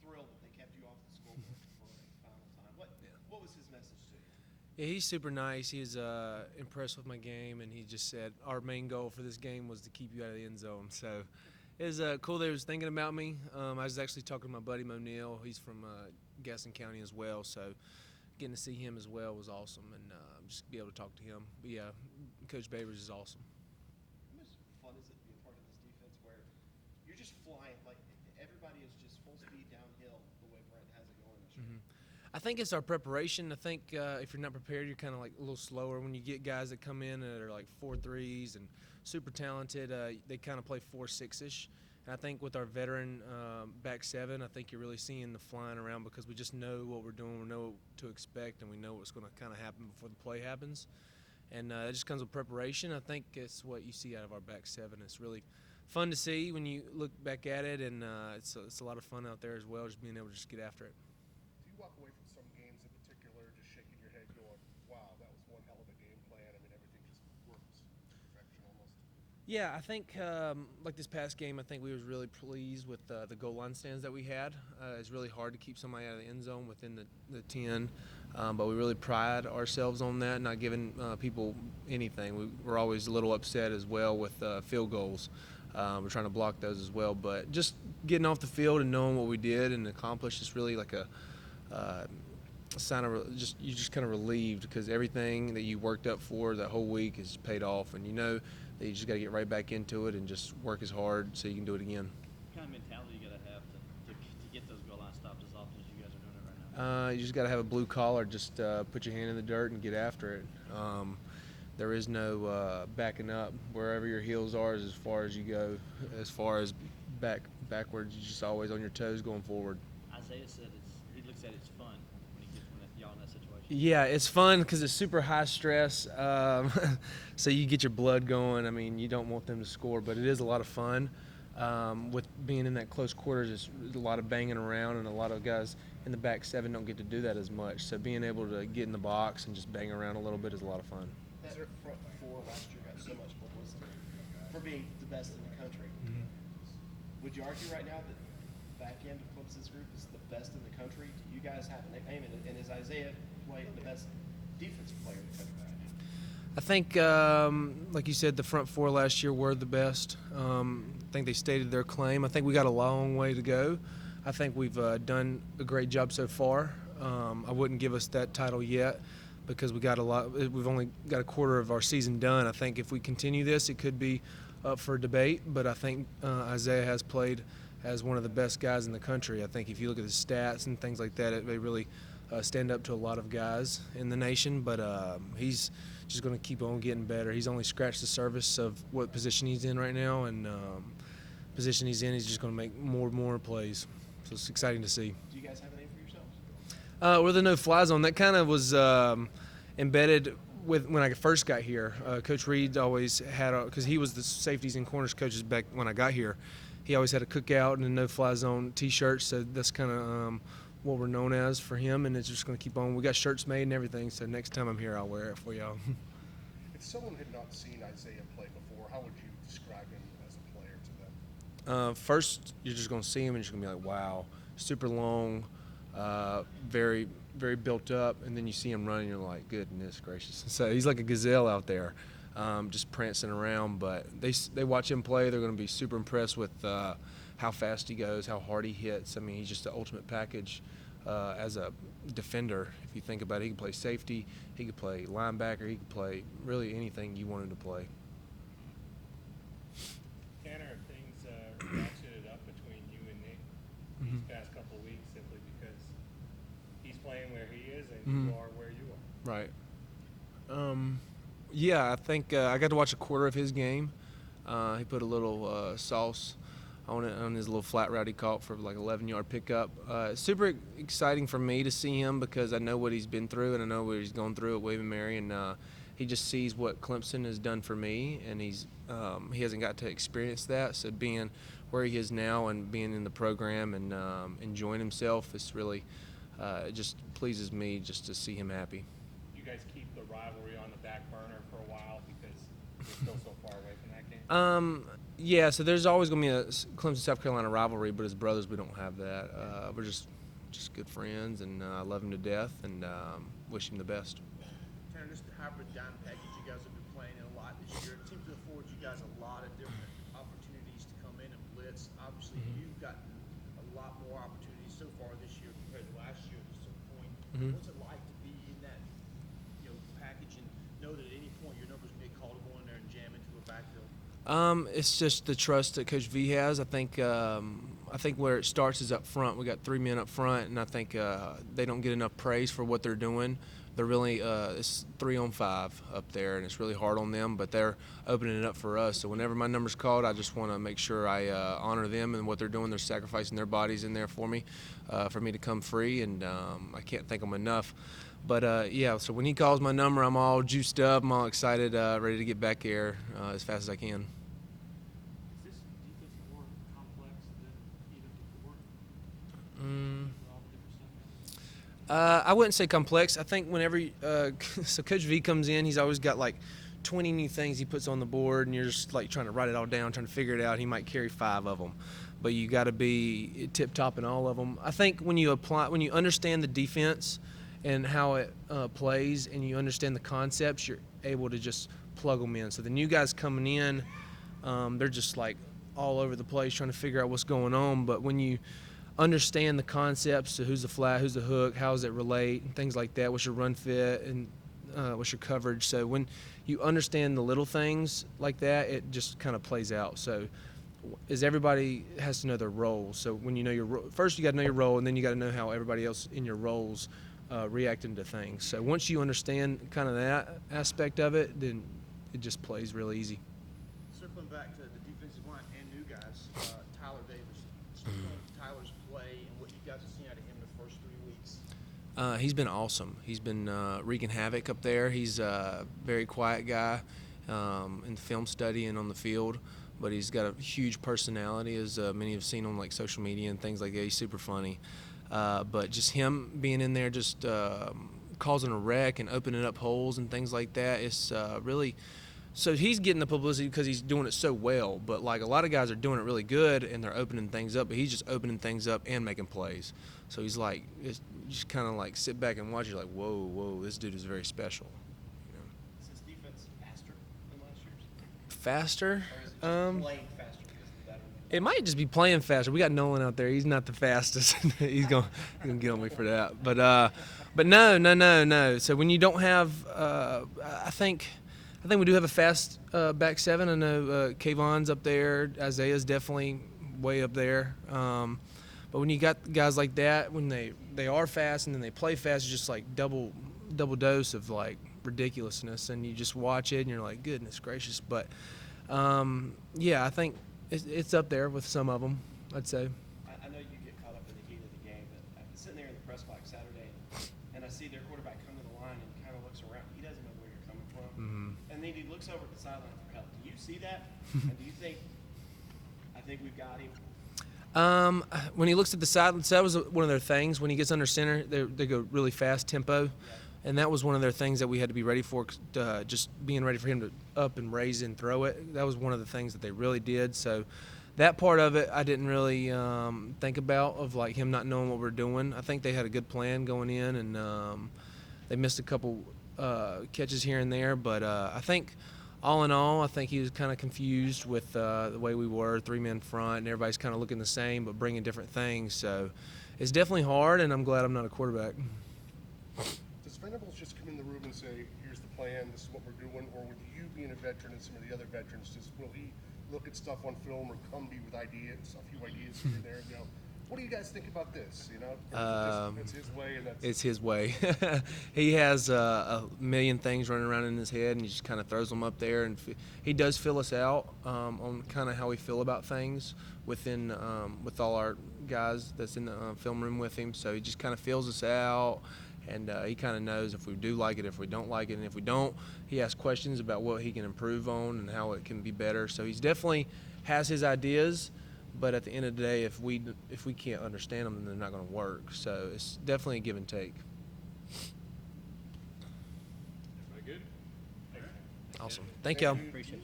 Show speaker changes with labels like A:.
A: thrilled that they kept you off the scoreboard for a final time. What was his message to you?
B: Yeah, he's super nice. He's impressed with my game, and he just said our main goal for this game was to keep you out of the end zone. So it was cool that he was thinking about me. I was actually talking to my buddy O'Neal. He's from Gaston County as well, so getting to see him as well was awesome, and just be able to talk to him. But yeah, Coach Babers is awesome.
A: How much fun is it to be a part of this defense where you're just flying, like everybody is just full speed downhill the way Brent has it going this year?
B: I think it's our preparation. I think if you're not prepared, you're kind of like a little slower. When you get guys that come in that are like 4.3s and super talented, they kind of play 4.6-ish. And I think with our veteran back seven, I think you're really seeing the flying around because we just know what we're doing, we know what to expect, and we know what's going to kind of happen before the play happens. And it just comes with preparation. I think it's what you see out of our back seven. It's really fun to see when you look back at it, and it's a lot of fun out there as well, just being able to just get after it.
C: Do you walk away from some games in particular just shaking your head going, wow, that was one hell of a game plan? I mean, everything just works to perfection almost.
B: Yeah, I think like this past game, I think we was really pleased with the goal line stands that we had. It's really hard to keep somebody out of the end zone within the 10, but we really pride ourselves on that, not giving people anything. We're always a little upset as well with field goals. We're trying to block those as well, but just getting off the field and knowing what we did and accomplished is really like a sign of you're just kind of relieved because everything that you worked up for that whole week is paid off, and you know that you just got to get right back into it and just work as hard so you can do it again.
D: What kind of mentality you got to have to get those goal line stops as often as you guys are doing it right now?
B: You just got to have a blue collar. Just put your hand in the dirt and get after it. There is no backing up. Wherever your heels are is as far as you go. As far as backwards, you're just always on your toes going forward.
D: Isaiah said he looks at it's fun when y'all in that situation.
B: Yeah, it's fun because it's super high stress. So you get your blood going. I mean, you don't want them to score, but it is a lot of fun. With being in that close quarters, it's a lot of banging around, and a lot of guys in the back seven don't get to do that as much. So being able to get in the box and just bang around a little bit is a lot of fun.
A: That front four last year got so much publicity for being the best in the country. Would you argue right now that the back end of Clemson's group is the best in the country? Do you guys have a nickname, and is Isaiah White the best defensive player in the country right now?
B: I think, like you said, the front four last year were the best. I think they stated their claim. I think we got a long way to go. I think we've done a great job so far. I wouldn't give us that title yet because we got a lot. We've only got a quarter of our season done. I think if we continue this, it could be up for debate. But I think Isaiah has played as one of the best guys in the country. I think if you look at the stats and things like that, they really stand up to a lot of guys in the nation. But he's just going to keep on getting better. He's only scratched the surface of what position he's in right now, and position he's in, he's just going to make more and more plays. So it's exciting to see.
A: Do you guys have a name for yourselves?
B: We're the no-fly zone. That kind of was embedded with when I first got here. Coach Reed always had, because he was the safeties and corners coaches back when I got here, he always had a cookout and a no-fly zone T-shirt. So that's kind of what we're known as for him, and it's just going to keep on. We got shirts made and everything, so next time I'm here, I'll wear it for y'all.
C: If someone had not seen Isaiah play before, how would you describe him as a player to them?
B: First, you're just going to see him, and you're going to be like, wow, super long, very, very built up, and then you see him running, you're like, goodness gracious. So he's like a gazelle out there, just prancing around, but they watch him play, they're going to be super impressed with how fast he goes, how hard he hits. I mean, he's just the ultimate package as a defender. If you think about it, he can play safety, he could play linebacker, he could play really anything you want him to play.
E: Tanner, have things ratcheted up between you and Nick these past couple of weeks simply because he's playing where he is and you are where you are?
B: Right. Yeah, I think I got to watch a quarter of his game. He put a little sauce on it, on his little flat route he caught for like 11-yard pickup. Super exciting for me to see him because I know what he's been through and I know what he's gone through at William & Mary, and he just sees what Clemson has done for me, and he hasn't got to experience that. So being where he is now and being in the program and enjoying himself, it's really it just pleases me just to see him happy.
E: You guys keep the rivalry on the back burner for a while because you're still so far away from that game?
B: Yeah, so there's always going to be a Clemson-South Carolina rivalry, but as brothers, we don't have that. We're just good friends, and I love him to death, and wish him the best.
F: Tanner, just the hybrid dime package you guys have been playing in a lot this year. It seems to afford you guys a lot of different opportunities to come in and blitz. Obviously, you've gotten a lot more opportunities so far this year compared to last year at a certain point. What's it like to be in that package and know that at any point your number's going to get called to go in there and jam into a backfield?
B: It's just the trust that Coach V has. I think where it starts is up front. We got 3 men up front, and I think they don't get enough praise for what they're doing. They're really it's 3-on-5 up there, and it's really hard on them. But they're opening it up for us. So whenever my number's called, I just want to make sure I honor them and what they're doing. They're sacrificing their bodies in there for me to come free, and I can't thank them enough. But yeah, so when he calls my number, I'm all juiced up. I'm all excited, ready to get back there as fast as I can.
E: Is this defense more complex than either before? With all the different stuff in it?
B: I wouldn't say complex. I think whenever so Coach V comes in, he's always got like 20 new things he puts on the board, and you're just like trying to write it all down, trying to figure it out. He might carry 5 of them, but you got to be tip top in all of them. I think when you understand the defense and how it plays, and you understand the concepts, you're able to just plug them in. So the new guys coming in, they're just like all over the place trying to figure out what's going on. But when you understand the concepts, so who's the flat, who's the hook, how does it relate, and things like that, what's your run fit, and what's your coverage. So when you understand the little things like that, it just kind of plays out. So everybody has to know their roles. So when you know your role, first you got to know your role, and then you got to know how everybody else in your roles reacting to things. So once you understand kind of that aspect of it, then it just plays real easy.
F: Circling back to the defensive line and new guys, Tyler Davis. Speaking of Tyler's play and what you guys have seen out of him the first 3 weeks.
B: He's been awesome. He's been wreaking havoc up there. He's a very quiet guy in film study and on the field, but he's got a huge personality, as many have seen on like social media and things like that. He's super funny. But just him being in there, just causing a wreck and opening up holes and things like that, it's really – so he's getting the publicity because he's doing it so well. But like a lot of guys are doing it really good and they're opening things up, but he's just opening things up and making plays. So he's like – you just kind of like sit back and watch. You're like, whoa, this dude is very special. You know?
A: Is his defense faster than last year's?
B: Faster?
A: Or is it just playing faster because of the veteran?
B: It might just be playing faster. We got Nolan out there. He's not the fastest. he's gonna get on me for that. But no. So when you don't have, I think we do have a fast back seven. I know Kayvon's up there. Isaiah's definitely way up there. But when you got guys like that, when they are fast and then they play fast, it's just like double dose of like ridiculousness, and you just watch it and you're like, goodness gracious. But yeah, I think it's up there with some of them, I'd say.
A: I know you get caught up in the heat of the game, but I'm sitting there in the press box Saturday, and I see their quarterback come to the line and kind of looks around. He doesn't know where you're coming from. And then he looks over at the sideline for help. Do you see that? And do you think, I think we've got him?
B: When he looks at the sideline, so that was one of their things. When he gets under center, they go really fast tempo. And that was one of their things that we had to be ready for, just being ready for him to up and raise and throw it. That was one of the things that they really did. So that part of it I didn't really think about, of like him not knowing what we're doing. I think they had a good plan going in, and they missed a couple catches here and there. But I think all in all, I think he was kind of confused with the way we were, 3-man front, and everybody's kind of looking the same but bringing different things. So it's definitely hard, and I'm glad I'm not a quarterback.
C: Does Venables just come in the room and say, here's the plan, this is what we're doing, or with you being a veteran and some of the other veterans, will he look at stuff on film or come to you with ideas, a few ideas here and there, and go, what do you guys think about this? You know, or is it just, it's his way, and that's
B: It's his way. He has a million things running around in his head, and he just kind of throws them up there. And he does fill us out on kind of how we feel about things within with all our guys that's in the film room with him. So he just kind of fills us out, and he kind of knows if we do like it, if we don't like it, and if we don't, he asks questions about what he can improve on and how it can be better. So he's definitely has his ideas. But at the end of the day, if we can't understand them, then they're not going to work. So it's definitely a give and take.
E: Everybody good?
B: Awesome. Thank y'all.
D: Appreciate you.